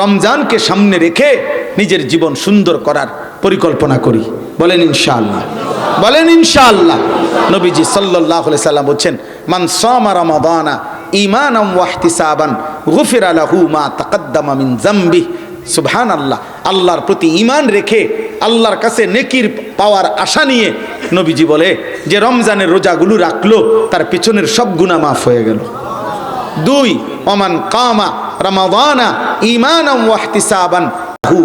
রমজানকে সামনে রেখে নিজের জীবন সুন্দর করার পরিকল্পনা করি। বলেন ইনশাআল্লাহ, বলেন ইনশাআল্লাহ। নবীজি সাল্লাল্লাহু আলাইহি সাল্লাম বলছেন, মান সামা রমাদানা ঈমানান ওয়া ইহতিসাবান গুফিরা লাহু মা তাকাদ্দামা মিন যামবিহি। সুবহানাল্লাহ। আল্লাহর প্রতি ঈমান রেখে আল্লাহর কাছে নেকির পাওয়ার আশা নিয়ে নবীজি বলে যে রমজানের রোজাগুলো রাখলো, তার পিছনের সব গুনাহ মাফ হয়ে গেল। 2, ওমান কামা রমাদানা ঈমানান ওয়া ইহতিসাবান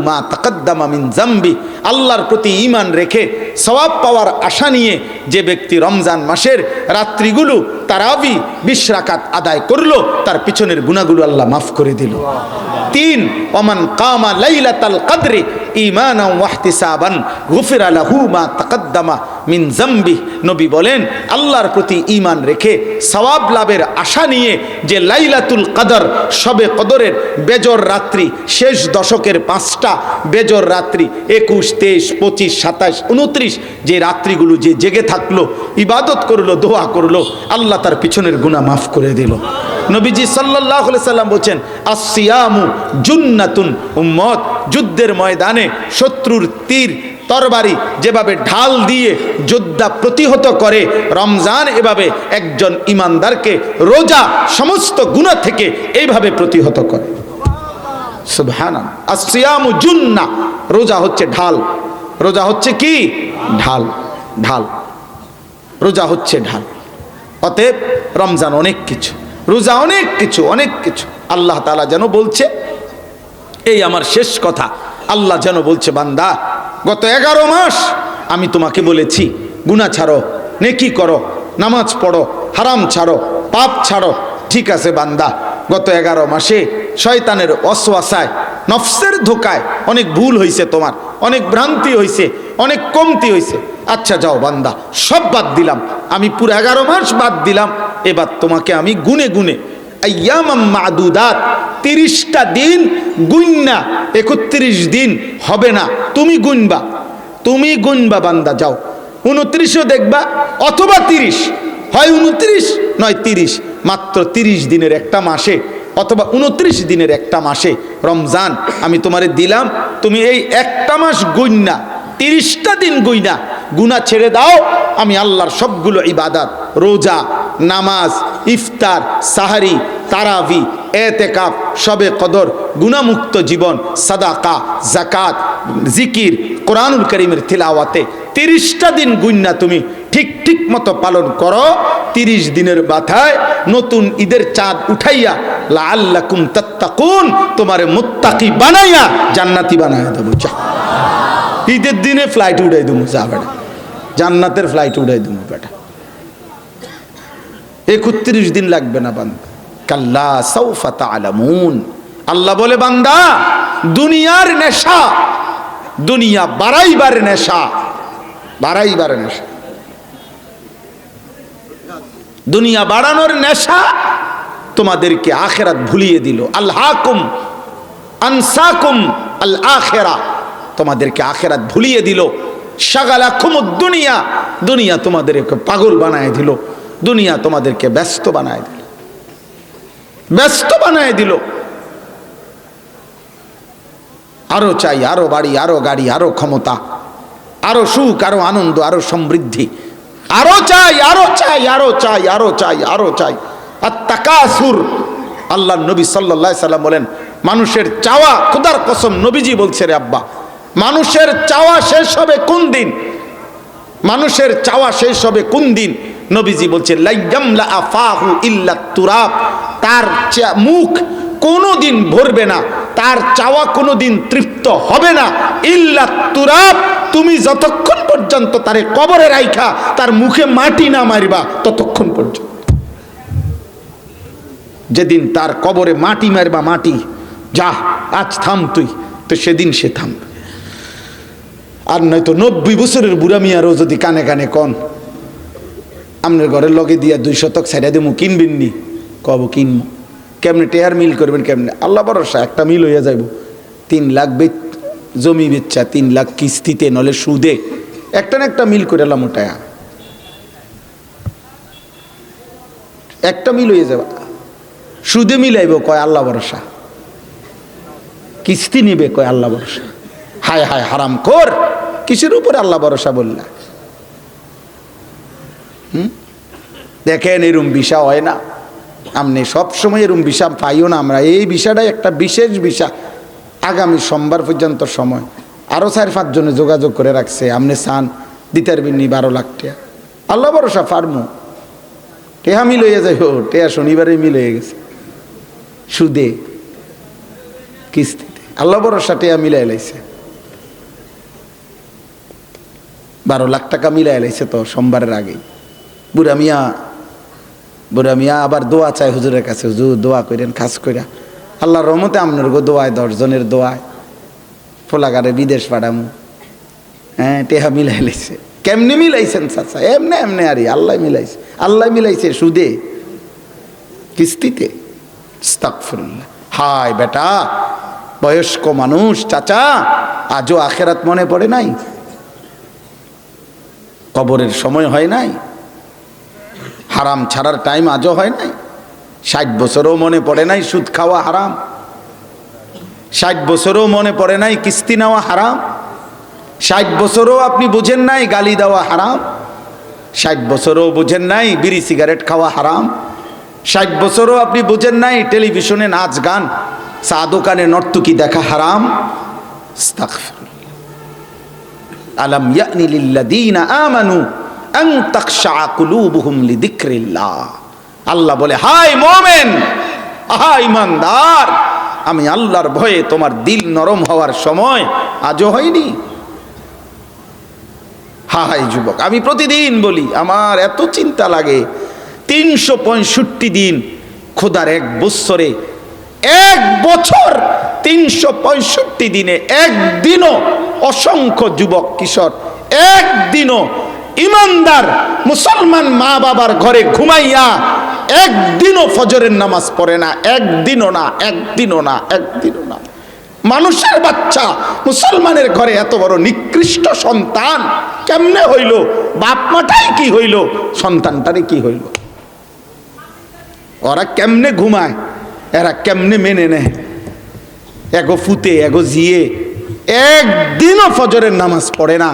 মা তাকাদ্দামা মিন যামবি। আল্লাহর প্রতি ঈমান রেখে সওয়াব পাওয়ার আশা নিয়ে যে ব্যক্তি রমজান মাসের রাত্রিগুলো তারাবি 20 রাকাত আদায় করলো, তার পিছনের গুনাহগুলো আল্লাহ মাফ করে দিল। 3, ওমান কামা লাইলাতাল কদরি ঈমানান ওয়া ইহতিসাবান গুফিরা লাহু মা তাকাদ্দামা মিন যামবি। নবী বলেন, আল্লাহর প্রতি ঈমান রেখে সওয়াব লাভের আশা নিয়ে যে লাইলাতুল কদর, শবে কদরের বেজর রাত্রি, শেষ দশকের 5টা বেজর রাত্রি 21, 23, 25, 27, 29 যে রাত্রিগুলো যে জেগে থাকলো, ইবাদত করলো, দোয়া করলো, আল্লাহ তার পিছনের গুনাহ মাফ করে দিল। নবীজি সাল্লাল্লাহু আলাইহি সাল্লাম বলেন, আসসিয়ামু জুন্নাতুন। উম্মত, যুদ্ধের ময়দানে শত্রুর তীর তরবারি যেভাবে ঢাল দিয়ে যোদ্ধা প্রতিহত করে, রমজান এভাবে একজন ইমানদারকে রোজা সমস্ত গুনাহ থেকে এইভাবে প্রতিহত করে। সুবহানাল্লাহ। আসসিয়ামু জুন্নাহ। রোজা হচ্ছে ঢাল। রোজা হচ্ছে কি? ঢাল। ঢাল। রোজা হচ্ছে ঢাল। অতএব রমজান অনেক কিছু, রোজা অনেক কিছু, অনেক কিছু। আল্লাহ তাআলা যেন বলছে, এই আমার শেষ কথা, আল্লাহ যেন বলছে, বান্দা গত 11 মাস আমি তোমাকে বলেছি গুনাহ ছাড়ো, নেকি করো, নামাজ পড়ো, হারাম ছাড়ো, পাপ ছাড়ো। ঠিক আছে বান্দা, গত 11 মাসে শয়তানের ওয়াসওয়াসায়, নফসের ধোকায় অনেক ভুল হয়েছে, তোমার অনেক ভ্রান্তি হয়েছে, অনেক কমতি হয়েছে। আচ্ছা যাও বান্দা, সব বাদ দিলাম, আমি পুরো 11 মাস বাদ দিলাম। এবার তোমাকে আমি গুনে গুনে আইয়ামাম মাদুদাত, 30টা দিন গুননা, 31 দিন হবে না, তুমি গুনবা, তুমি গুনবা বান্দা। যাও 29ও দেখবা, অথবা 30, হয় 29 নয় 30, মাত্র 30 দিনের একটা মাসে অথবা 29 দিনের একটা মাসে রমজান আমি তোমারে দিলাম। তুমি এই একটা মাস গুননা, 30টা দিন গুইনা গুনাহ ছেড়ে দাও। আমি আল্লাহর সবগুলো ইবাদত, রোজা, নামাজ, ইফতার, সাহারি, তারাবি, এতেকাফ, শবে কদর, গুনাহমুক্ত জীবন, সাদাকা, যাকাত, জিকির, কোরআনুল কারীমের তিলাওয়াতে 30টা দিন গুইনা তুমি ঠিক ঠিক মতো পালন করো। 30 দিনের মাথায় নতুন ঈদের চাঁদ উঠাইয়া লাআল্লাকুম তাত্তাকুন, তোমারে মুত্তাকি বানাইয়া জান্নাতি বানাইয়া দেব। ঈদের দিনে ফ্লাইট উড়াই দেবো, যা বেটা, জান্নাতের ফ্লাইট উড়াই দেবো বেটা। 31 দিন লাগবে না বান্দা। কাল্লা সাউফা তা'লামুন। আল্লাহ বলে, বান্দা দুনিয়ার নেশা, দুনিয়া বাড়াইবার নেশা, বাড়াইবার নেশা, দুনিয়া বাড়ানোর নেশা তোমাদেরকে আখিরাত ভুলিয়ে দিল। আলহাকুম আনসাকুম আল আখিরা, তোমাদেরকে আখিরাত ভুলিয়ে দিল। শাগালাকুমুদ দুনিয়া, দুনিয়া তোমাদেরকে পাগল বানায় দিল, দুনিয়া তোমাদেরকে ব্যস্ত বানায় দিল, ব্যস্ত বানায় দিল। আরো চাই, আরো বাড়ি, আরো গাড়ি, আরো ক্ষমতা, আরো সুখ, আরো আনন্দ, আরো সমৃদ্ধি, আরো চাই, আরো চাই, আরো চাই, আরো চাই, আরো চাই। আর তাকাসুর, আল্লাহ নবী সাল্লাল্লাহু আলাইহি সাল্লাম বলেন, মানুষের চাওয়া, খোদার কসম নবীজি বলছে রে আব্বা, মানুষের চাওয়া শেষ হবে কোন দিন? মানুষের চাওয়া শেষ হবে কোন দিন? নবীজি বলছে, লাইয়ামলা আফাহু ইল্লা তুরাব, তার মুখ কোনোদিন ভরবে না, তার চাওয়া কোনোদিন তৃপ্ত হবে না, ইল্লা তুরাব, তুমি যতক্ষণ পর্যন্ত তারে কবরে রাইখা তার মুখে মাটি না মারবা ততক্ষণ পর্যন্ত। যেদিন তার কবরে মাটি মারবা, মাটি যা আজ থাম তুই, তো সেদিন সে থামবে। আর নয়তো 90 বছরের বুড়া মিয়ারও যদি কানে কানে কন, আপনার ঘরের লগে দিয়া 2 শতক ছাইড়া দেবো, কিনবেন নি? কব কিনবো। কেমনে টেয়ার মিল করবেন কেমনে? আল্লাহ ভরসা, একটা মিল হইয়া যাইব। 3 লাখ জমি বেচা, 3 লাখ কিস্তিতে, নলে সুদে, একটা না একটা মিল করে এলাম, ওটায়া একটা মিল হয়ে যাবে। সুদে মিলাইব কয়, আল্লাহ ভরসা। কিস্তি নিবে কয় আল্লাহ ভরসা। হায় হায় হারাম কর, কিসের উপরে আল্লাহ ভরসা বললা? দেখেন এরম ভিসা হয় না, আপনি সবসময় এরম ভিসা পাইও না। আমরা এই ভিসাটাই একটা বিশেষ ভিসা, আগামী সোমবার পর্যন্ত সময়। আরও 4-5 জনে যোগাযোগ করে রাখছে, আপনি চান দিতে পারবেন নি 12 লাখ টাকা? আল্লাহ ভরসা ফার্মু টেহা মিল হয়ে যায়। টেহা শনিবারে মিল হয়ে গেছে, সুদে কিস্তিতে আল্লাহ ভরসা টেহা মিলাই লাইছে। 12 লাখ টাকা মিলাই লাইছে তো সোমবারের আগেই। বুড়া মিয়া আবার দোয়া চায় হুজুরের কাছে, হুজুর দোয়া করেন খাস কইরা। আল্লাহর রহমতে আপনার গো দোয়ায় 10 জনের দোয়ায় ফোলাগারে বিদেশ পাঠামু। হ্যাঁ টেহা মিলাই লাইছে। কেমনে মিলাইছেন চাচা? এমনে এমনে আরে আল্লাহ মিলাইছে। আল্লাহ মিলাইছে সুদে কিস্তিতে? আস্তাগফিরুল্লাহ। হায় বেটা, বয়স্ক মানুষ চাচা, আজও আখেরাত মনে পড়ে নাই? কবরের সময় হয় নাই? হারাম ছাড়ার টাইম আজও হয় নাই? 60 বছরও মনে পড়ে নাই সুদ খাওয়া হারাম? 60 বছরও মনে পড়ে নাই কিস্তি নেওয়া হারাম? 60 বছরও আপনি বুঝেন নাই গালি দেওয়া হারাম? 60 বছরও বুঝেন নাই বিড়ি সিগারেট খাওয়া হারাম? 60 বছরও আপনি বুঝেন নাই টেলিভিশনে নাচ গান, চা দোকানে নর্তকী দেখা হারাম? আস্তাগফিরুল্লাহ। আলাম ইয়ানি লিল্লাযীনা আমানু আন তাখশা কুলুবুহুম লিযিকরিল্লাহ। আল্লাহ বলে, হায় মুমিন, হায় ইমানদার, আমি আল্লাহর ভয়ে তোমার দিল নরম হওয়ার সময় আজও হয়নি? হায় যুবক, আমি প্রতিদিন বলি আমার এত চিন্তা লাগে। 365 দিন খোদার এক বছরে, এক বছর 365 দিনে একদিনও অসংখ্য যুবক কিশোর একদিনও ইমানদার মুসলমান মা বাবার ঘরে ঘুমাইয়া একদিনও ফজরের নামাজ পড়ে না। একদিনও না, একদিনও না, একদিনও না। মানুষের বাচ্চা মুসলমানের ঘরে এত বড় নিকৃষ্ট সন্তান কেমনে হইল? বাপ মাটাই কি হইল, সন্তানটারে কি হইল? ওরা কেমনে ঘুমায়, এরা কেমনে মেনে নেয়? এগো ফুতে এগো জিয়ে একদিনও ফজরের নামাজ পড়ে না।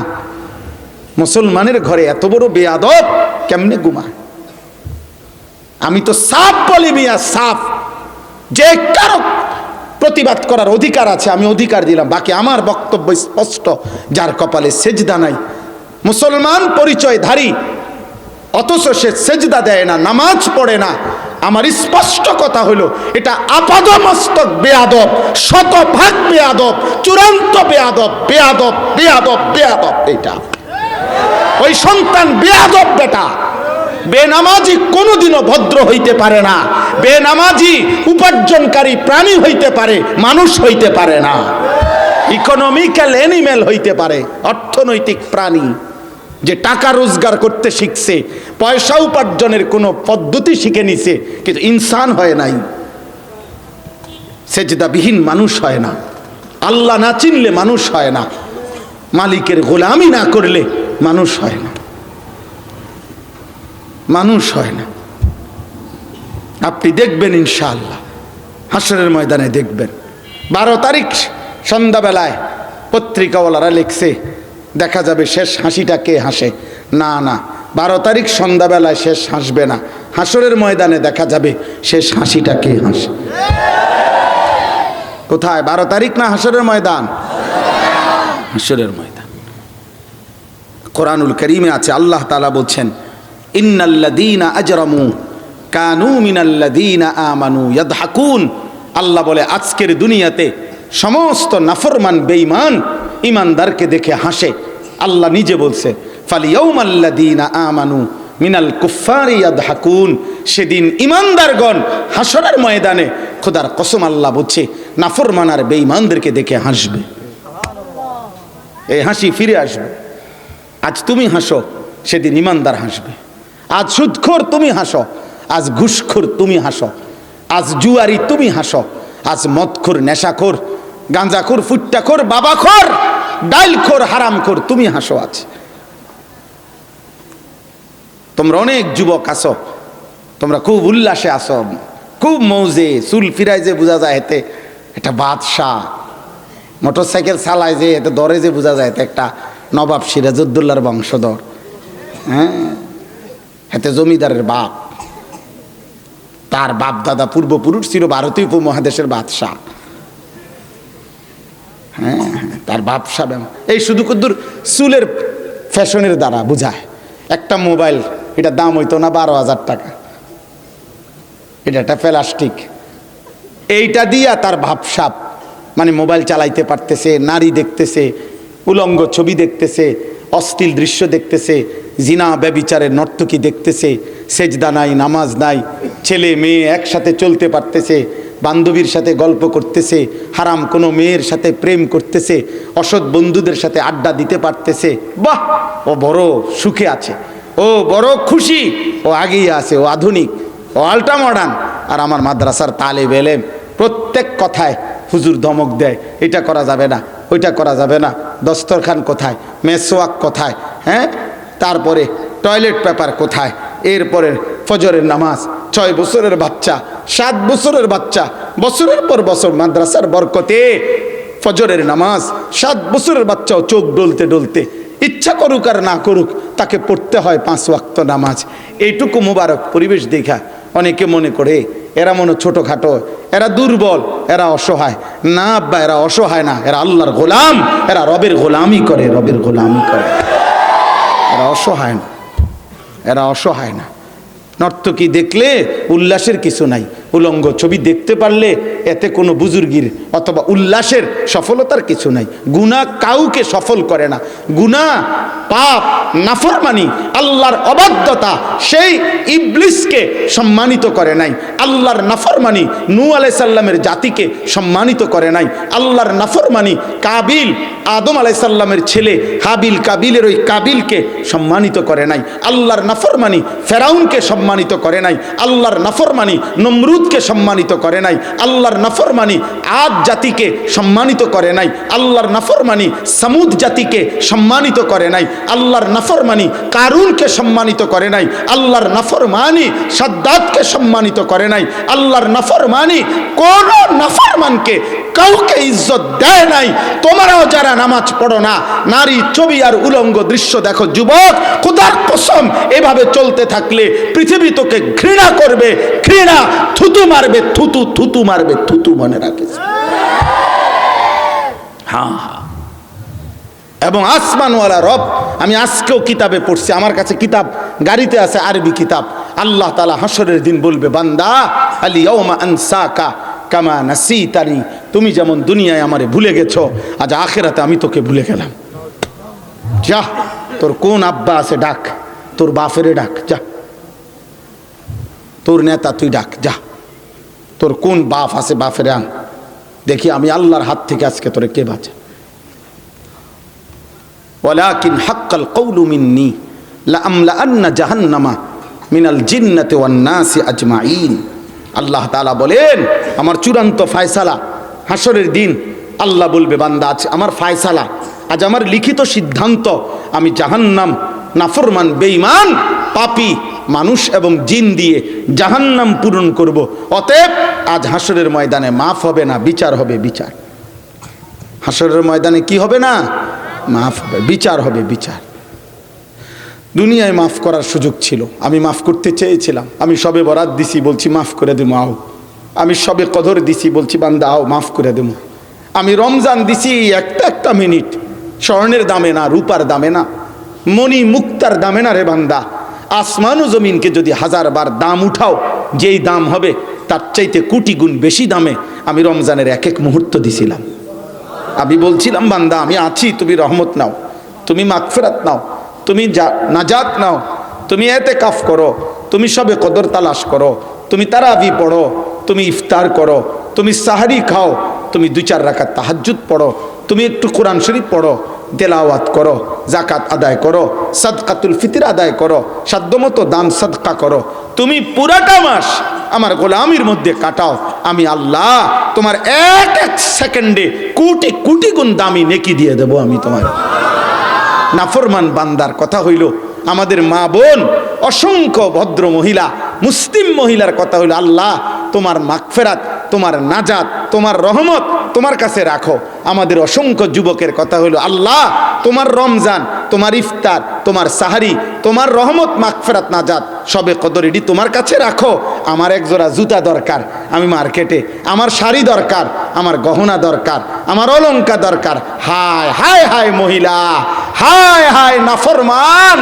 মুসলমানের ঘরে এত বড় বেয়াদব কেমনে ঘুমায়? আমি তো সাফ বলি মিয়া, সাফ, যে কারো প্রতিবাদ করার অধিকার আছে আমি অধিকার দিলাম, বাকি আমার বক্তব্য স্পষ্ট। যার কপালে সেজদা নাই, মুসলমান পরিচয়ধারী, অথচ সে সেজদা দেয় না, নামাজ পড়ে না, আমার স্পষ্ট কথা হলো এটা আপাদমস্তক বেয়াদব, শতভাগ বেয়াদব, চূড়ান্ত বেয়াদব, বেয়াদব, বেয়াদব, বেয়াদব। এটা ওই সন্তান বেয়াদব বেটা। বেনামাজি কোনোদিনও ভদ্র হইতে পারে না। বেনামাজি উপার্জনকারী প্রাণী হইতে পারে, মানুষ হইতে পারে না। ইকোনমিক্যাল অ্যানিমেল হইতে পারে, অর্থনৈতিক প্রাণী। যে টাকা রোজগার করতে শিখছে, পয়সা উপার্জনের কোনো পদ্ধতি শিখে নিছে, কিন্তু ইনসান হয় নাই, সেজদাবিহীন মানুষ হয় না। আল্লাহ না চিনলে মানুষ হয় না, মালিকের গোলামি না করলে মানুষ হয় না, মানুষ হয় না। আপনি দেখবেন ইনশাআল্লাহ হাসরের ময়দানে দেখবেন। 12 তারিখ সন্ধ্যাবেলায় পত্রিকাওয়ালারা লিখছে, দেখা যাবে শেষ হাসিটা কে হাসে। না না, 12 তারিখ সন্ধ্যাবেলায় শেষ হাসবে না, হাসরের ময়দানে দেখা যাবে শেষ হাসিটা কে হাসে। কোথায়? 12 তারিখ না হাসরের ময়দান? হাসরের ময়দান। কোরআনুল কারীমে আছে, আল্লাহ তাআলা বলছেন, ইন্নাল্লাযীনা আজরামু কানু মিনাল্লাযীনা আমানু ইয়াদহাকুন। আল্লাহ বলে আজকের দুনিয়াতে সমস্ত নাফরমান বেঈমান ইমানদারকে দেখে হাসে। আল্লাহ নিজে বলছে, ফালিয়াউমাল্লাযীনা আমানু মিনাল কুফফারি ইয়াদহাকুন। সেদিন ইমানদারগণ হাসরের ময়দানে, খোদার কসম আল্লাহ বলছে, নাফরমান আর বেঈমানদেরকে দেখে হাসবে। এই হাসি ফিরে আসবে। আজ তুমি হাসো, সেদিন ইমানদার হাসবে। আজ সুদখোর তুমি হাসো, আজ ঘুষখোর তুমি হাসো, আজ জুয়ারি তুমি হাসো, আজ মদখোর, নেশাখোর, গাঁজাখোর, ফুট্টাখোর, বাবাখোর, ডাইলখোর, হারামখোর তুমি হাসো। আজ তোমরা অনেক যুবক আসো, তোমরা খুব উল্লাসে আসো, খুব মৌজে, চুল ফিরাই যে বোঝা যায় এতে এটা বাদশাহ, মোটর সাইকেল চালায় যে এতে দরে যে বোঝা যায়, এতে একটা নবাব সিরাজউদ্দৌলার বংশধর, হ্যাঁ, এতে জমিদারের বাপ, তার বাপ দাদা পূর্বপুরুষ ছিল ভারতীয় উপমহাদেশের বাদশাহ, হ্যাঁ, তার বাপসা। এই শুধু কুদ্দুর চুলের ফ্যাশনের দ্বারা বুঝায়। একটা মোবাইল, এটা দাম হইতো না 12,000 টাকা, এটা একটা প্লাস্টিক, এইটা দিয়া তার ভাবসাপ, মানে মোবাইল চালাইতে পারতেছে, নারী দেখতেছে, উলঙ্গ ছবি দেখতেছে, অশ্লীল দৃশ্য দেখতেছে, জিনা ব্যভিচারের নর্তকী দেখতেছে, সেজদা নাই, নামাজ নাই, ছেলে মেয়ে একসাথে চলতে পারতেছে, বান্ধবীর সাথে গল্প করতেছে, হারাম কোনো মেয়ের সাথে প্রেম করতেছে, অসৎ বন্ধুদের সাথে আড্ডা দিতে পারতেছে। বাহ, ও বড় সুখে আছে, ও বড় খুশি, ও আগেই আছে, ও আধুনিক, ও আল্ট্রা মডার্ন। আর আমার মাদ্রাসার তালেব এলেম প্রত্যেক কথায় হুজুর ধমক দেয়, এটা করা যাবে না, ওইটা করা যাবে না, দস্তরখান কোথায়, মেসোয়াক কোথায়, হ্যাঁ, তারপরে টয়লেট পেপার কোথায়, এরপরে ফজরের নামাজ, 6 বছরের বাচ্চা, 7 বছরের বাচ্চা, বছরের পর বছর মাদ্রাসার বরকতে ফজরের নামাজ, 7 বছরের বাচ্চাও চোখ ডলতে ডলতে, ইচ্ছা করুক আর না করুক তাকে পড়তে হয় 5 ওয়াক্ত নামাজ। এইটুকু মুবারক পরিবেশ দেখা অনেকে মনে করে এরা মনে ছোটোখাটো, এরা দুর্বল, এরা অসহায়। না আব্বা, এরা অসহায় না, এরা আল্লাহর গোলাম, এরা রবের গোলামি করে, রবের গোলামি করে, এরা অসহায় না, এরা অসহায় না। নর্তকী দেখলে উল্লাসের কিছু নাই, উলঙ্গ ছবি দেখতে পারলে এতে কোনো বুজুর্গির অথবা উল্লাসের সফলতার কিছু নাই। গুনাহ কাউকে সফল করে না, গুনাহ, পাপ, নাফরমানি, আল্লাহর অবাধ্যতা সেই ইবলিসকে সম্মানিত করে নাই। আল্লাহর নাফরমানি নূহ আলাইহিস সালামের জাতিকে সম্মানিত করে নাই। আল্লাহর নাফরমানি কাবিল, আদম আলাইহিস সালামের ছেলে হাবিল, কাবিলের ওই কাবিলকে সম্মানিত করে নাই। আল্লাহর নাফরমানি ফেরাউনকে সম্মানিত করে নাই। আল্লাহর নাফরমানি নমরুদকে সম্মানিত করে নাই। আল্লাহর নাফরমানি আদ জাতিকে সম্মানিত করে নাই। আল্লাহর নাফরমানি সামুদ জাতিকে সম্মানিত করে নাই। আল্লাহর নাফরমানি কারুনকে সম্মানিত করে নাই। আল্লাহর নাফরমানি সাদ্দাতকে সম্মানিত করে নাই। আল্লাহর নাফরমানি কোন নাফরমানকে কাউকে ইজ্জত দেয় নাই। তোমরাও যারা নামাজ পড়ো না, নারী ছবি আর উলঙ্গ দৃশ্য দেখো, যুবক, খোদার কসম এভাবে চলতে থাকলে পৃথিবী তোকে ঘৃণা করবে, ঘৃণা, থুতু মারবে, থুতু, থুতু মারবে, থুতু, মনে রাখিস। হ্যাঁ হ্যাঁ, এবং আসমানওয়ালা রব, আমি আজকেও কিতাবে পড়ছি, আমার কাছে কিতাব গাড়িতে আছে, আরবি কিতাব। আল্লাহ তাআলা হাসরের দিন বলবে, বান্দা আল ইয়াউমা আনসাকা কামা নাসিতানি, তুমি যেমন দুনিয়ায় আমারে ভুলে গেছো, আজ আখিরাতে আমি তোকে ভুলে গেলাম। যা, তোর কোন আব্বা আছে ডাক, তোর বাপেরে ডাক, যা, তোর নেতা তুই ডাক, যা, তোর কোন বাপ আছে বাপেরে আন, দেখি আমি আল্লাহর হাত থেকে আজকে তোরে কে বাঁচে। ওয়ালাকিন হাক্কাল কওলু মিন্নি লাআমলাআন্না জাহান্নামা মিনাল জিন্নাতি ওয়ান নাসি আজমাইন। আল্লাহ তাআলা বলেন, আমার চূড়ান্ত ফয়সালা হাসরের দিন। আল্লাহ বলবে, বান্দা আজ আমার ফয়সালা, আজ আমার লিখিত সিদ্ধান্ত, আমি জাহান্নাম, নাফরমান, বেঈমান, পাপী মানুষ এবং জিন দিয়ে জাহান্নাম পূরণ করব। অতএব আজ হাসরের ময়দানে মাফ হবে না, বিচার হবে, বিচার। হাসরের ময়দানে কি হবে না? মাফ হবে, বিচার হবে, বিচার। দুনিয়ায় মাফ করার সুযোগ ছিল, আমি মাফ করতে চেয়েছিলাম, আমি সবে বরাত দিছি, বলছি মাফ করে দেবো, আও। আমি সবে কদর দিছি, বলছি বান্দা আও, মাফ করে দেবো। আমি রমজান দিছি একটা মিনিট, স্বর্ণের দামে না, রূপার দামে না, মণি মুক্তার দামে না রে বান্দা। আসমান ও জমিনকে যদি 1000 বার দাম উঠাও, যেই দাম হবে তার চাইতে কোটি গুণ বেশি দামে আমি রমজানের এক এক মুহূর্ত দিছিলাম। আমি বলছিলাম, বান্দা আমি আছি, তুমি রহমত নাও, তুমি মাগফিরাত নাও, তুমি নাজাত নাও, তুমি এতেকাফ করো, তুমি সবে কদর তালাশ করো, তুমি তারাবি পড়ো, তুমি ইফতার করো, তুমি সাহারি খাও, তুমি 2-4 রাকাত তাহাজ্জুদ পড়ো, তুমি একটু কোরআন শরীফ পড়ো, তেলাওয়াত করো, জাকাত আদায় করো, সাদকাতুল ফিতর আদায় করো, সাধ্যমতো দান সাদকা করো, তুমি পুরাটা মাস আমার গোলামির মধ্যে কাটাও, আমি আল্লাহ তোমার এক এক সেকেন্ডে কোটি কোটি গুণ দামি নেকি দিয়ে দেব আমি তোমার। নাফরমান বান্দার কথা হইল, আমাদের মা বোন, অসংখ্য ভদ্র মহিলা, মুসলিম মহিলার কথা হইল, আল্লাহ তোমার মাগফিরাত, তোমার নাজাত, তোমার রহমত তোমার কাছে রাখো। আমাদের অসংখ্য যুবকের কথা হলো, আল্লাহ তোমার রমজান, তোমার ইফতার, তোমার সাহারি, তোমার রহমত মাগফিরাত নাজাত সবে কদর এটি তোমার কাছে রাখো। আমার এক জোড়া জুতা দরকার, আমি মার্কেটে, আমার শাড়ি দরকার, আমার গহনা দরকার, আমার অলংকার দরকার। হায় হায় হায় মহিলা, হায় হায় নাফরমান,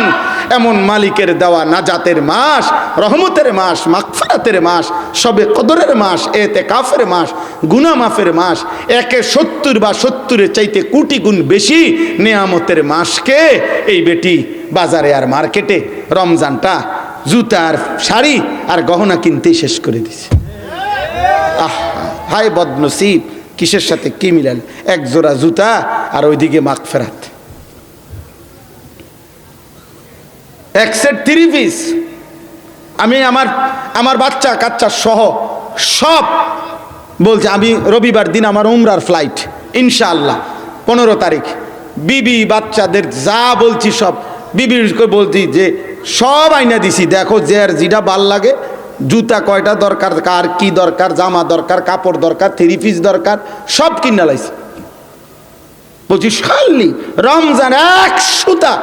এমন মালিকের দেওয়া নাজাতের মাস, রহমতের মাস, মাগফিরাতের মাস, সবে কদরের মাস, ইতিকাফের মাস, গুনাহ মাফের মাস, একে 70 বা 70-এর চাইতে কোটি গুণ বেশি নেয়ামতের মাসকে এই বেটি বাজারে আর মার্কেটে রমজানটা জুতা আর শাড়ি আর গহনা কিনতেই শেষ করে দিছে। আহ হায় বদনসিব, কিসের সাথে কি মিলাল? এক জোড়া জুতা আর ওইদিকে মাগফিরাত, এক সেট 3 পিস। আমি আমার বাচ্চা কাচ্চা সহ সব বলছে, আমি রবিবার দিন আমার উমরার ফ্লাইট ইনশাআল্লাহ 15 তারিখ। বিবি বাচ্চাদের যা বলছি সব বিবিকে বলছি যে সব আইনা দিছি, দেখো যে আর যেটা ভাল লাগে, জুতা কয়টা দরকার, কার কি দরকার, জামা দরকার, কাপড় দরকার, 3 পিস দরকার, সব কিনা লাইছি। বলছি খালি রমজান এক সুতা,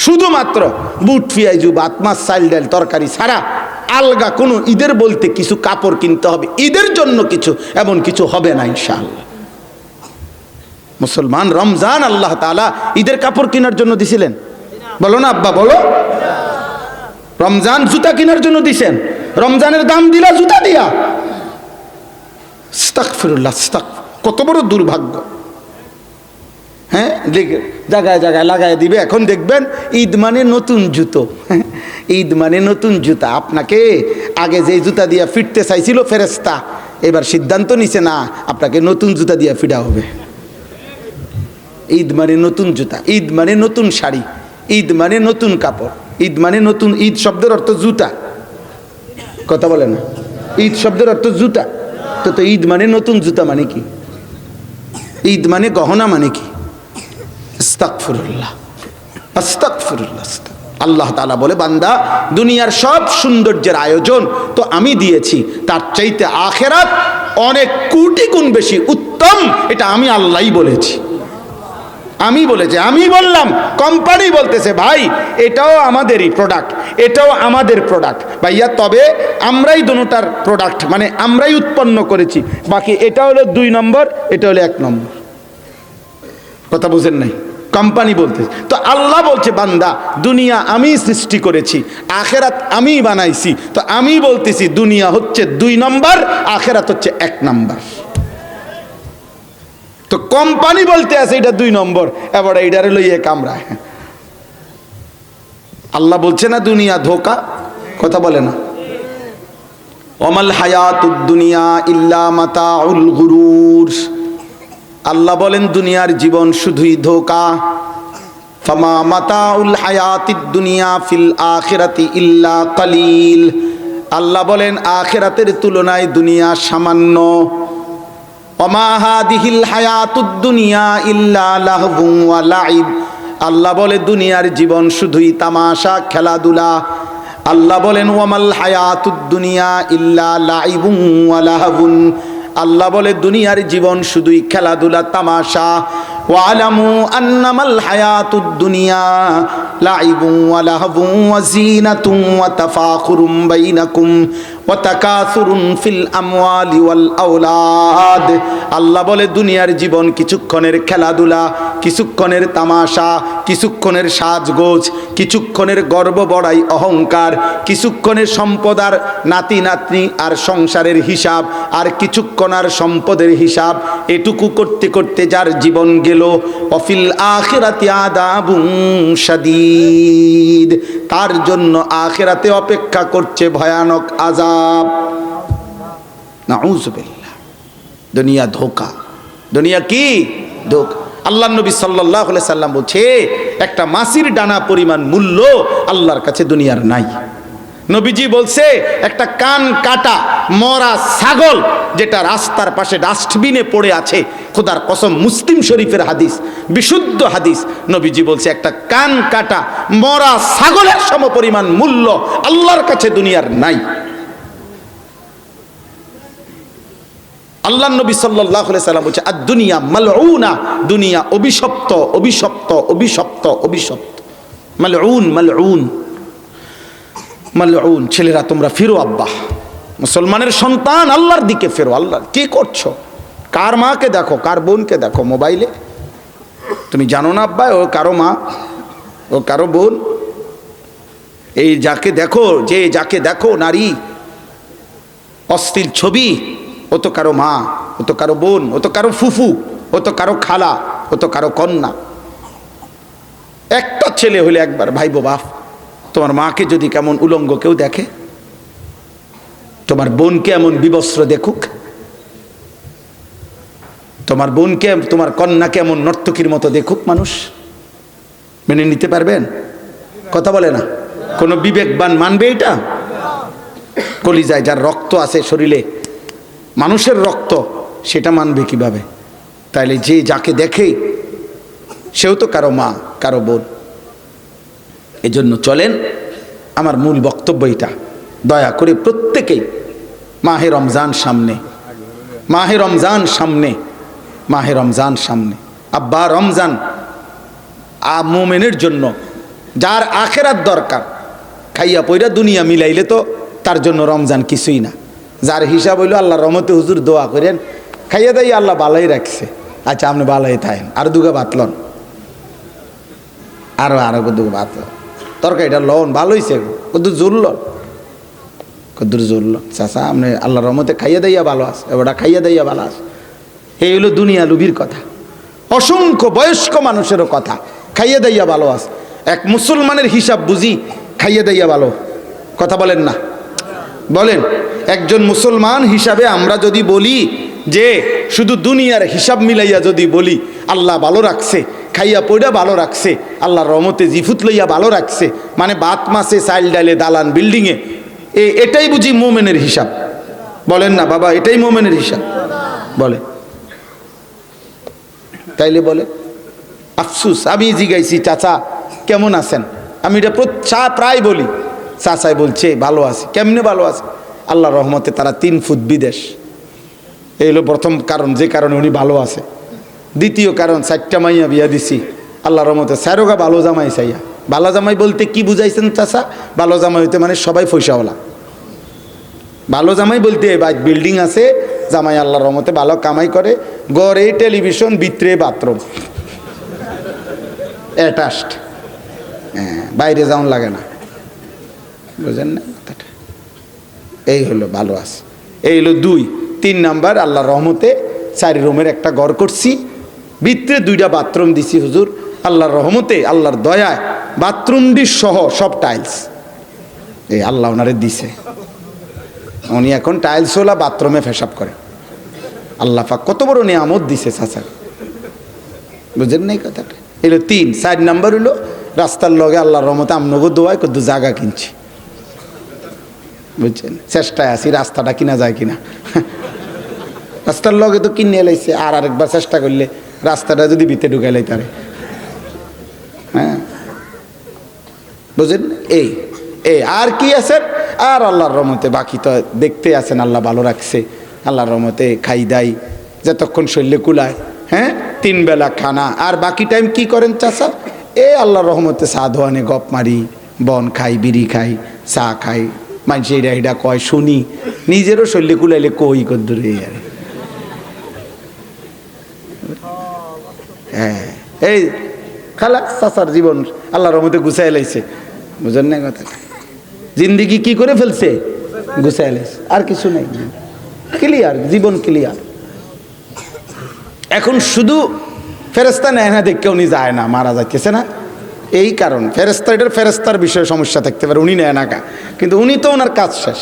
শুধুমাত্র বুট পিয়াজু ভাত মাছ চাল ডাল তরকারি ছাড়া আলগা কোনো ঈদের বলতে কিছু কাপড় কিনতে হবে, ঈদের জন্য কিছু এমন কিছু হবে না ইনশাআল্লাহ। মুসলমান, রমজান আল্লাহ তাআলা ঈদের কাপড় কেনার জন্য দিছিলেন? বলো না আব্বা, বলো। রমজান জুতা কেনার জন্য দিছেন, রমজানের দাম দিলা জুতা দিয়া। আস্তাগফিরুল্লাহ, কত বড় দুর্ভাগ্য। হ্যাঁ, জায়গায় জায়গায় লাগায় দিবে। এখন দেখবেন ঈদ মানে নতুন জুতো, ঈদ মানে নতুন জুতা। আপনাকে আগে যে জুতা দিয়া ফিরতে চাইছিল ফেরেশতা, এবার সিদ্ধান্ত নিছে না, আপনাকে নতুন জুতা দিয়া ফিরা হবে। ঈদ মানে নতুন জুতা, ঈদ মানে নতুন শাড়ি, ঈদ মানে নতুন কাপড়, ঈদ মানে নতুন। ঈদ শব্দের অর্থ জুতা, কথা বলে না? ঈদ শব্দের অর্থ জুতা। তো ঈদ মানে নতুন জুতা মানে কি? ঈদ মানে গহনা মানে কি? আস্তাগফিরুল্লাহ, আস্তাগফিরুল্লাহ। আল্লাহ তাআলা বলে, বান্দা দুনিয়ার সব সৌন্দর্যের আয়োজন তো আমি দিয়েছি, তার চাইতে আখিরাত অনেক কোটি গুণ বেশি উত্তম। এটা আমি আল্লাহই বলেছি, আমি বলেছি, আমি বললাম। কোম্পানি বলতেছে ভাই এটাও আমাদেরই প্রোডাক্ট, এটাও আমাদের প্রোডাক্ট ভাইয়া, তবে আমরাই দুটোটার প্রোডাক্ট, মানে আমরাই উৎপন্ন করেছি, বাকি এটা হলো 2 নম্বর, এটা হলো 1 নম্বর। কথা বুঝেন নাই? কোম্পানি বলতেছে। তো আল্লাহ বলছে, বান্দা দুনিয়া আমি সৃষ্টি করেছি, আখিরাত আমি বানাইছি, তো আমি বলতেছি দুনিয়া হচ্ছে 2 নম্বর, আখিরাত হচ্ছে 1 নম্বর। তো কোম্পানি বলতে আছে এটা 2 নম্বর, এবার এইটারে লইয়ে কামড়ায়। আল্লাহ বলছে না দুনিয়া ধোকা? কথা বলে না? ওমাল হায়াতুদ দুনিয়া ইল্লা মাতাউল গুরুর। আল্লাহ বলেন দুনিয়ার জীবন শুধুই ধোকা। ফামা মাতাউল হায়াতিদ দুনিয়া ফিল আখিরাতি ইল্লা কালিল। আল্লাহ বলেন আখিরাতের তুলনায় দুনিয়া সামান্য। ওমা হাদিহিল হায়াতুদ দুনিয়া ইল্লা লাহবুন ওয়া লাইব। আল্লাহ বলে দুনিয়ার জীবন শুধুই তামাশা, খেলাধুলা। আল্লাহ বলেন ওয়ামাল হায়াতুদ দুনিয়া ইল্লা লাইবুন ওয়া লাহবুন। আল্লাহ বলে দুনিয়ার জীবন শুধুই খেলাধুলা, তামাশা। ওয়ালামু আন্নামাল হায়াতুদ দুনিয়া লাইবুন ওয়া লাহবুন ওয়া জিনাতুন ওয়া তাফাখুরুম বাইনাকুম ওয়া তাকাসুরুন ফিল আমওয়ালি ওয়াল আওলাদ। আল্লাহ বলে দুনিয়ার জীবন কিছুক্ষণের খেলাধুলা, কিছুক্ষণের তামাশা, কিছুক্ষণের সাজগোজ, কিছুক্ষণের গর্ব বড়াই অহংকার, কিছুক্ষণের সম্পদ আর নাতি নাতনি আর সংসারের হিসাব, আর কিছুক্ষণ আর সম্পদের হিসাব। এটুকু করতে করতে যার জীবন গেল, ওয়াফিল আখিরাতি আযাবুন শাদীদ। তার জন্য আখিরাতে অপেক্ষা করছে ভয়ানক আযাব। নাউযুবিল্লাহ। দুনিয়া ধোঁকা। দুনিয়া কি? ধোঁকা। আল্লাহ নবী সাল্লাল্লাহু আলাইহি সাল্লাম বলছে একটা মাছির ডানা পরিমাণ মূল্য আল্লাহর কাছে দুনিয়ার নাই। নবীজি বলছে একটা কান কাটা মরা ছাগল যেটা রাস্তার পাশে ডাস্টবিনে পড়ে আছে, খোদার কসম, মুসলিম শরীফের হাদিস, বিশুদ্ধ হাদিস। নবীজি বলছে একটা কান কাটা মরা ছাগলের সমপরিমাণ মূল্য আল্লাহর কাছে দুনিয়ার নাই। আল্লাহ নবী সাল্লাল্লাহু আলাইহি সাল্লাম বলছে আদ-দুনিয়া মালউনা, দুনিয়া অভিশপ্ত অভিশপ্ত অভিশপ্ত অভিশপ্ত। মালউন মালউন মালউন। ছেলেরা তোমরা ফিরো, আব্বা মুসলমানের সন্তান আল্লাহর দিকে ফেরো। আল্লাহ কি করছো? কার মাকে দেখো, কার বোনকে দেখো মোবাইলে? তুমি জানো না আব্বা ও কারো মা, ও কারো বোন? এই যাকে দেখো, যে যাকে দেখো নারী, অশ্লীল ছবি, ও তো কারো মা, ও তো কারো বোন, ও তো কারো ফুফু, ও তো কারো খালা, ও তো কারো কন্যা। একটা ছেলে হলে একবার ভাইবো বাপ, তোমার মাকে যদি কেমন উলঙ্গ কেউ দেখে, তোমার বোনকে এমন বিবস্ত্র দেখুক, তোমার বোনকে, তোমার কন্যাকে এমন নর্তকীর মতো দেখুক মানুষ, মেনে নিতে পারবেন? কথা বলে না। কোনো বিবেকবান মানবে এটা? কলিজায় যার রক্ত আছে শরীরে, মানুষের রক্ত, সেটা মানবে কিভাবে? তাইলে যে যাকে দেখে সেও তো কারো মা, কারো বোন। এজন্য চলেন, আমার মূল বক্তব্য এটা, দয়া করে প্রত্যেকেই মাহে রমজান সামনে, মাহে রমজান সামনে, মাহে রমজান সামনে। আব্বা রমজান মুমিনের জন্য, যার আখেরাত দরকার, খাইয়া পয়রা দুনিয়া মিলাইলে তো তার জন্য রমজান কিছুই না। যার হিসাব হইলো আল্লাহ রহমতে হুজুর দোয়া করেন, খাইয়া দাই আল্লাহ বালাই রাখছে, আচ্ছা আপনি বালাই থাকেন, আর দুগা বাতলন, আরো দুগা বাতলন, তরকারিটা লন ভালো হয়েছে, কদ্দুর জুরলন, কদ্দুর জুরলন, চাচা আপনি আল্লাহ রহমতে খাইয়া দাইয়া ভালো আছে, ওটা খাইয়া দাইয়া ভালো আছে। এই হলো দুনিয়া লুবির কথা, অসংখ্য বয়স্ক মানুষেরও কথা, খাইয়া দাইয়া ভালো আছে। এক মুসলমানের হিসাব বুঝি খাইয়া দাইয়া ভালো, কথা বলেন না, বলেন। একজন মুসলমান হিসাবে আমরা যদি বলি যে শুধু দুনিয়ার হিসাব মিলাইয়া যদি বলি আল্লাহ ভালো রাখছে, খাইয়া পয়ডা ভালো রাখছে, আল্লাহর রহমতে জিফুত লইয়া ভালো রাখছে, মানে বাত মাসে চাইল ডালে দালান বিল্ডিংয়ে, এটাই বুঝি মোমেনের হিসাব? বলেন না বাবা, এটাই মোমেনের হিসাব? বলে তাইলে বলে আফসুস। আমি জিগাইছি চাচা কেমন আছেন, আমি এটা প্রায় বলি, চাচাই বলছে ভালো আছে। কেমনে ভালো আছে? আল্লাহ রহমতে তারা 3 ফুট বিদেশ। এই হলো প্রথম কারণ, যে কারণে উনি ভালো আছে। দ্বিতীয় কারণ, 4টা মাইয়া বিয়া দিছি, আল্লাহ রহমতে স্যারোগা ভালো জামাই চাইয়া। ভালো জামাই বলতে কি বুঝাইছেন চাচা? ভালো জামাই হইতে মানে সবাই পয়সাওয়ালা। ভালো জামাই বলতে বিল্ডিং আছে, জামাই আল্লাহ রহমতে ভালো কামাই করে, গড়ে টেলিভিশন, ভিতরে বাথরুম অ্যাটাচড, হ্যাঁ, বাইরে যাওয়ান লাগে না, বুঝেন না কথাটা? এই হলো ভালো আছে। এই হলো 2। 3 নাম্বার, আল্লাহ রহমতে 4 রুমের একটা ঘর করছি, ভিতরে 2টা বাথরুম দিছি হুজুর, আল্লাহর রহমতে, আল্লাহর দয়ায় বাথরুমটি সহ সব টাইলস। এই আল্লাহ ওনারে দিছে, উনি এখন টাইলসওয়ালা বাথরুমে পেশাব করে। আল্লাহ পাক কত বড় নিয়ামত দিছে চাচা, বুঝেন নাই কথাটা? এলো 3। 4 নাম্বার হলো রাস্তার লগে আল্লাহর রহমতে আমনগো দোয়ায় কত জায়গা কিনছি, বুঝছেন? চেষ্টায় আছি রাস্তাটা কিনা যায় কিনা। রাস্তার লগে তো কিনে এলাইছে, আর আরেকবার চেষ্টা করলে রাস্তাটা যদি ভিতরে ঢুকাই লাইতারে, হ্যাঁ, বুঝেন? এই আর কি আছেন? আর আল্লাহর রহমতে বাকি তো দেখতে আছেন, আল্লাহ ভালো রাখছে, আল্লাহর রহমতে খাই দাই যতক্ষণ শরীরে কুলায়, হ্যাঁ, 3 বেলা খানা। আর বাকি টাইম কি করেন চাচা? আল্লাহর রহমতে চা ধোয়ানে গপ মারি, বন খাই, বিড়ি খাই, চা খাই, মানুষ এইটা এইটা কয় শুনি, নিজেরও শরীরে কুলাইলে কই কদ্দুরে। হ্যাঁ, এই খালা চাচার জীবন আল্লাহর রহমতে গুছাই লাইছে, বুঝেন না কথা? জিন্দিগি কি করে ফেলছে? গুছাই লাইছে, আর কিছু নাই, ক্লিয়ার, জীবন ক্লিয়ার। এখন শুধু ফেরেস্তা নেয় না দেখে উনি যায় না, মারা যাইতেছে না, এই কারণ ফেরেস্তা, এটার ফেরেস্তার বিষয়ে সমস্যা থাকতে পারে, উনি নেয় না কা, কিন্তু উনি তো ওনার কাজ শেষ,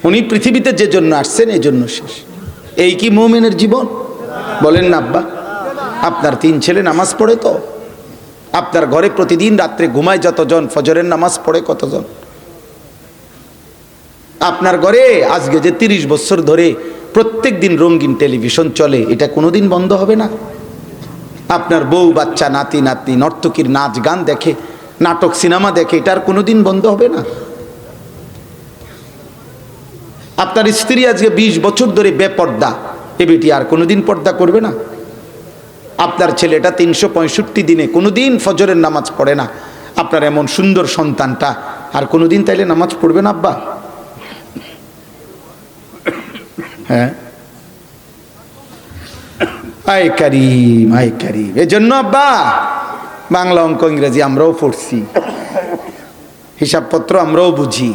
উনি পৃথিবীতে যে জন্য আসছেন এই জন্য শেষ। এই কি মুমিনের জীবন? বলেন না আব্বা? আপনার 3 ছেলে নামাজ পড়ে তো? আপনার ঘরে প্রতিদিন রাত্রে ঘুমায় যতজন, ফজরের নামাজ পড়ে কতজন? আপনার ঘরে আজকে যে 30 বছর ধরে প্রত্যেক দিন রঙিন টেলিভিশন চলে, এটা কোনোদিন বন্ধ হবে না? আপনার বউ বাচ্চা নাতি নাতনি নর্তকীর নাচ গান দেখে, নাটক সিনেমা দেখে, এটার কোনোদিন বন্ধ হবে না? আপনার স্ত্রী আজকে 20 বছর ধরে বেপর্দা, এ বেটি আর কোনোদিন পর্দা করবে না? আপনার ছেলেটা 365 দিনে কোনোদিন ফজরের নামাজ পড়ে না, আপনার এমন সুন্দর সন্তানটা আর কোনোদিন তাইলে নামাজ পড়বে না আব্বা? হ্যাঁ, আয় কারিম, আয় কারিম। এজন্য আব্বা বাংলা, অঙ্ক, ইংরেজি আমরাও পড়ছি, হিসাবপত্র আমরাও বুঝি,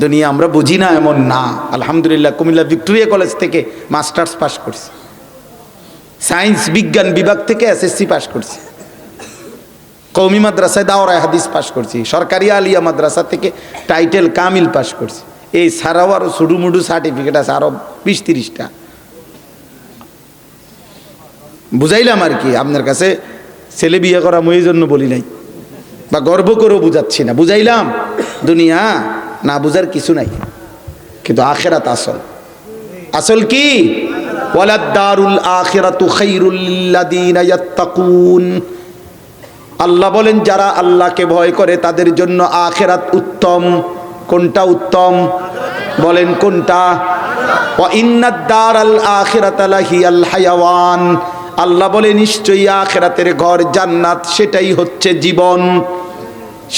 দুনিয়া আমরা বুঝি না এমন না। আলহামদুলিল্লাহ কুমিল্লা ভিক্টোরিয়া কলেজ থেকে মাস্টার্স পাস করছি, সায়েন্স বিজ্ঞান বিভাগ থেকে এসএসসি পাস করছি, কওমি মাদ্রাসায় দাওরায়ে হাদিস পাস করছি, সরকারি আলিয়া মাদ্রাসা থেকে টাইটেল কামিল পাস করছি। এই ছাড়াও আরো সুডুমুডু সার্টিফিকেট আছে আরো 20-30টা। বুঝাইলাম আর কি, আপনার কাছে ছেলে বিয়ে করা মই জন্য বলি নাই, বা গর্ব করেও বুঝাচ্ছি না, বুঝাইলাম দুনিয়া না বুঝার কিছু নাই, কিন্তু আখিরাত আসল। আসল কি? ওয়ালাদ দারুল আখিরাতু খায়রুল লিল্লাযিনা ইয়াত্তাকুন। আল্লাহ বলেন যারা আল্লাহকে ভয় করে তাদের জন্য আখিরাত উত্তম। কোনটা উত্তম? বলেন কোনটা? ওয়া ইন্নাদ দারাল আখিরাতা লাহিয়াল হায়াওয়ান। আল্লাহ বলে নিশ্চয়ই আখিরাতের ঘর জান্নাত, সেটাই হচ্ছে জীবন,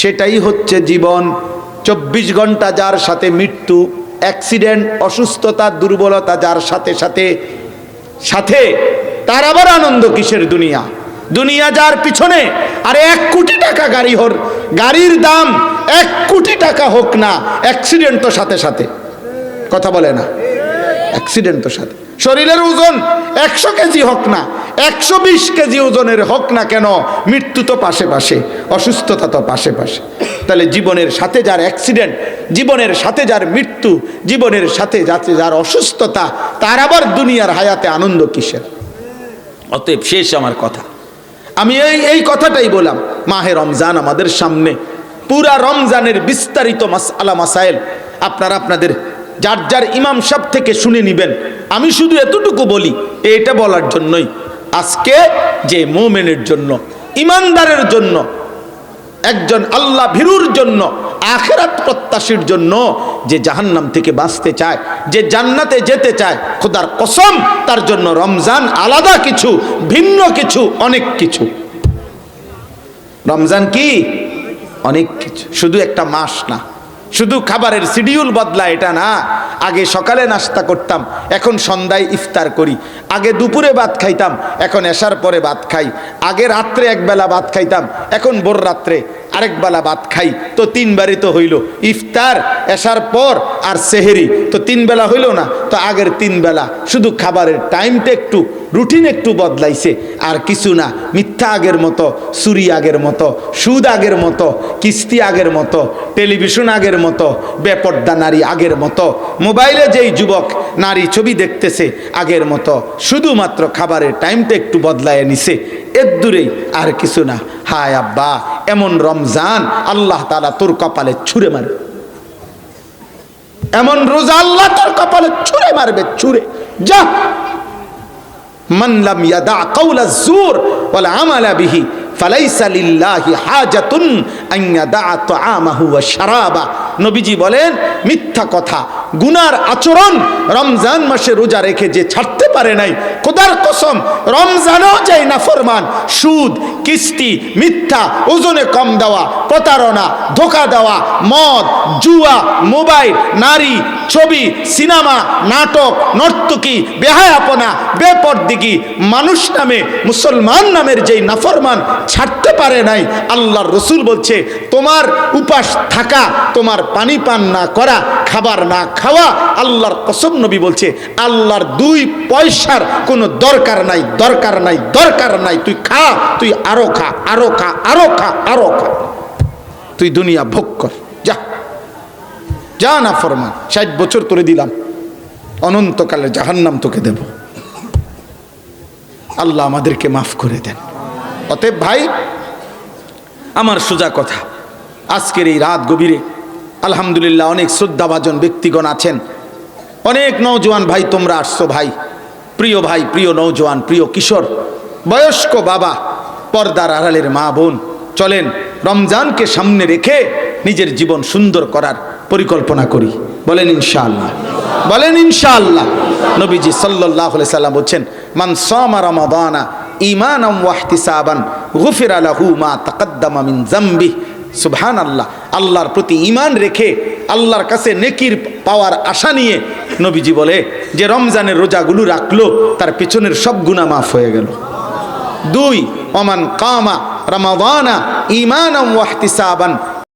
সেটাই হচ্ছে জীবন। 24 ঘন্টা যার সাথে মৃত্যু, অ্যাক্সিডেন্ট, অসুস্থতা, দুর্বলতা যার সাথে সাথে সাথে, তার আবার আনন্দ কিসের? দুনিয়া। দুনিয়া যার পিছনে, আরে 1 কোটি টাকা গাড়ি হোক, গাড়ির দাম 1 কোটি টাকা হোক না, অ্যাক্সিডেন্ট তো সাথে সাথে, কথা বলে না, অ্যাক্সিডেন্ট তো সাথে। শরীরের ওজন 100 কেজি হোক না, 120 কেজি ওজনের হোক না কেন, মৃত্যু তো পাশে পাশে, অসুস্থতা তো পাশে পাশে। তাহলে জীবনের সাথে যার অ্যাক্সিডেন্ট, জীবনের সাথে যার মৃত্যু, জীবনের সাথে যাতে যার অসুস্থতা, তার আবার দুনিয়ার হায়াতে আনন্দ কিসের? অতএব শেষ আমার কথা, আমি এই কথাটাই বললাম। মাহে রমজান আমাদের সামনে, পুরা রমজানের বিস্তারিত মাসআলা মাসাইল আপনারা আপনাদের যার যার ইমাম সাহেব থেকে শুনে নেবেন। আমি শুধু এতটুকু বলি, এটা বলার জন্যই আজকে যে মুমিনের জন্য, ইমানদারের জন্য, একজন আল্লাহ ভীরুর জন্য, আখিরাত প্রত্যাশীর জন্য, যে জাহান্নাম থেকে বাঁচতে চায়, যে জান্নাতে যেতে চায়, খোদার কসম তার জন্য রমজান আলাদা কিছু, ভিন্ন কিছু, অনেক কিছু। রমজান কি? অনেক কিছু, শুধু একটা মাস না, শুধু খাবারের শিডিউল বদলা এটা না। আগে সকালে নাস্তা করতাম, এখন সন্ধ্যায় ইফতার করি। আগে দুপুরে ভাত খাইতাম, এখন এশার পরে ভাত খাই। আগে রাত্রে একবেলা ভাত খাইতাম, এখন ভোর রাত্রে আরেক বেলা ভাত খাই। তো 3 বারই তো হইল, ইফতার, এশার পর আর সেহেরি, তো 3 বেলা হইল না? তো আগের 3 বেলা, শুধু খাবারের টাইমটা একটু, রুটিন একটু বদলাইছে, আর কিছু না। মিথ্যা আগের মতো, চুরি আগের মতো, সুদ আগের মতো, কিস্তি আগের মতো, টেলিভিশন আগের মতো, বেপর্দা নারী আগের মতো, মোবাইলে যেই যুবক নারী ছবি দেখতেছে আগের মতো, শুধুমাত্র খাবারের টাইমটা একটু বদলায় নিছে, এর দূরেই, আর কিছু না। হায় আব্বা, এমন রমজান আল্লাহ তাআলা তোর কপালে ছুঁড়ে মারবে, এমন রোজা আল্লাহ তোর কপালে ছুঁড়ে মারবে, ছুঁড়ে। যা মান লাম ইয়াদা কাওলা যুর ওয়াল আমালা বিহি ফালাইসা লিল্লাহি হাজাতুন আন ইয়াদা তাআমাহু ওয়া শারাবা। নবীজি বলেন, মিথ্যা কথা, গুনার আচরণ রমজান মাসে রোজা রেখে যে ছাড়তে পারে নাই, খোদার কসম রমজানেও যাই নাফরমান, সুদ, কিস্তি, মিথ্যা, ওজনে কম দেওয়া, প্রতারণা, ধোঁকা দেওয়া, মদ, জুয়া, মোবাইল, নারী, ছবি, সিনেমা, নাটক, নর্তকী, বেহায়াপনা, বেপরদিগি, মানুষ নামে, মুসলমান নামের যেই নাফরমান ছাড়তে পারে নাই, আল্লাহর রসুল বলছে তোমার উপাস থাকা, তোমার পানি পান না করা, খাবার না খাওয়া, আল্লাহর কসম নবী বলছে আল্লাহর 2 পয়সার কোনো দরকার নাই, দরকার নাই, দরকার নাই। তুই খা, তুই আরো খা, আরো খা, আরো খা, আরো খা, তুই দুনিয়া ভোগ কর, যা যা না ফরমান। 60 বছর তোরে দিলাম, অনন্তকালে জাহান্নাম তোকে দেব। আল্লাহ আমাদেরকে মাফ করে দেন। অতএব ভাই আমার সোজা কথা, আজকের এই রাত গভীরে আলহামদুলিল্লাহ অনেক শ্রদ্ধাভাজন ব্যক্তিগণ আছেন, অনেক নওজোয়ান ভাই তোমরা আসছো। ভাই, প্রিয় নওজোয়ান, প্রিয় কিশোর, বয়স্ক বাবা, পর্দার আড়ালের মা বোন, চলেন রমজানকে সামনে রেখে নিজের জীবন সুন্দর করার পরিকল্পনা করি। বলেন ইনশাআল্লাহ, বলেন ইনশাআল্লাহ। নবীজি সাল্লাল্লাহু আলাইহি সাল্লাম বলছেন, মান সামা রমাদানা ঈমানান ওয়া ইহতিসাবান গুফিরা লাহু মা তাকাদ্দামা মিন যামবি। সুবহানাল্লাহ। আল্লাহর প্রতি ঈমান রেখে আল্লাহর কাছে নেকির পাওয়ার আশা নিয়ে নবীজি বলে যে রমজানের রোজাগুলো রাখলো তার পেছনের সব গুনাহ মাফ হয়ে গেল। দুই, ওমান কামা রমাদানা ঈমানান ওয়া ইহতিসাবান